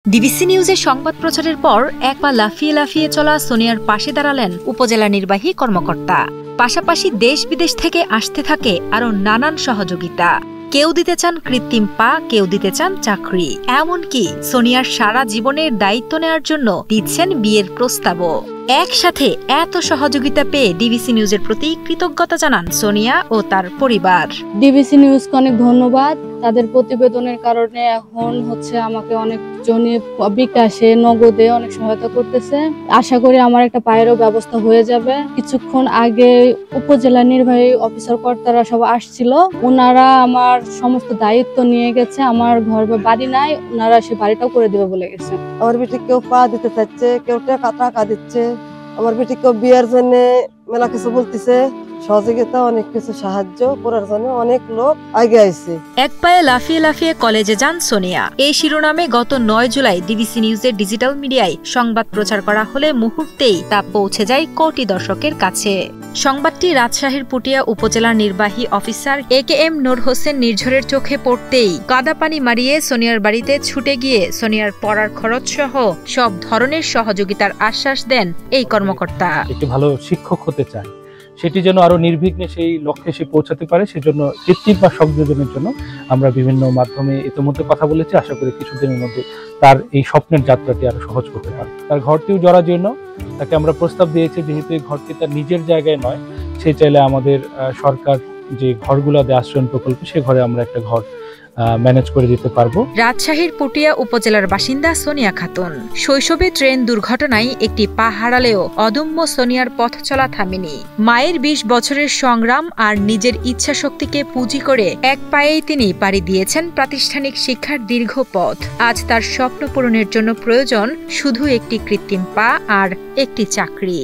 DBC নিউজের সংবাদ প্রচারের পর এক পা লাফিয়ে লাফিয়ে চলা সোনিয়ার পাশে দাঁড়ালেন উপজেলা নির্বাহী কর্মকর্তা। পাশাপাশি দেশ বিদেশ থেকে আসতে থাকে আরও নানান সহযোগিতা। কেউ দিতে চান কৃত্রিম পা, কেউ দিতে চান চাকরি, এমনকি সোনিয়ার সারা জীবনের দায়িত্ব নেওয়ার জন্য দিচ্ছেন বিয়ের প্রস্তাবও। একসাথে এত সহযোগিতা পেয়ে ডিবিসি নিউজের প্রতি কৃতজ্ঞতা জানান সোনিয়া ও তার পরিবার। ডিবিসি নিউজকে অনেক ধন্যবাদ। তাদের প্রতিবেদনের কারণে এখন আমাকে অনেকজনই বিকাশে, নগদে অনেক সহায়তা করতেছে। আশা করি আমার একটা পায়েরও ব্যবস্থা হয়ে যাবে। কিছুক্ষণ আগে উপজেলা নির্বাহী অফিসার কর্তারা সব আসছিল, ওনারা আমার সমস্ত দায়িত্ব নিয়ে গেছে। আমার ঘর বা বাড়ি নাই, ওনারা সে বাড়িটাও করে দেবে বলে গেছে। আমার বেটি কেউ পা দিতে চাচ্ছে, কেউ টাকা দিচ্ছে। আমার বেটি কেউ বিয়ের জন্য মেলা কিছু বলতেছে। সহযোগিতা, অনেক কিছু সাহায্য করার জন্য অনেক লোক আগে আইছে। এক পায়ে লাফিয়ে লাফিয়ে কলেজে যান সোনিয়া, এই শিরোনামে গত 9 জুলাই ডিবিসি নিউজের ডিজিটাল মিডিয়ায় সংবাদ প্রচার করা হলে মুহূর্তেই তা পৌঁছে যায় কোটি দর্শকের কাছে। সংবাদটি রাজশাহীর পুটিয়া উপজেলার নির্বাহী অফিসার AKM নূর হোসেন নির্ঝরের চোখে পড়তেই কাদা পানি মারিয়ে সোনিয়ার বাড়িতে ছুটে গিয়ে সোনিয়ার পড়ার খরচ সহ সব ধরনের সহযোগিতার আশ্বাস দেন এই কর্মকর্তা। একটি ভালো শিক্ষক হতে চায়, সেটি যেন আরো নির্বিঘ্নে সেই লক্ষ্যে সে পৌঁছাতে পারে, সেজন্য কৃত্রিম বা সংযোজনের জন্য আমরা বিভিন্ন মাধ্যমে ইতিমধ্যে কথা বলেছি। আশা করি কিছুদিনের মধ্যে তার এই স্বপ্নের যাত্রাটি আরো সহজ করতে পারে। তার ঘরটিও জরার জন্য তাকে আমরা প্রস্তাব দিয়েছি, যেহেতু এই ঘরটি তার নিজের জায়গায় নয়, সে চাইলে আমাদের সরকার যে ঘরগুলো দেয় আশ্রয়ণ প্রকল্প, সে ঘরে আমরা একটা ঘর ম্যানেজ করে দিতে পারবো। রাজশাহীর পুটিয়া উপজেলার বাসিন্দা সোনিয়া খাতুন। শৈশবে ট্রেন দুর্ঘটনায় একটি পা হারালেও অদম্য সোনিয়ার পথ চলা থামেনি। মায়ের 20 বছরের সংগ্রাম আর নিজের ইচ্ছা শক্তিকে পুঁজি করে এক পায়েই তিনি পাড়ি দিয়েছেন প্রাতিষ্ঠানিক শিক্ষার দীর্ঘ পথ। আজ তার স্বপ্ন পূরণের জন্য প্রয়োজন শুধু একটি কৃত্রিম পা আর একটি চাকরি।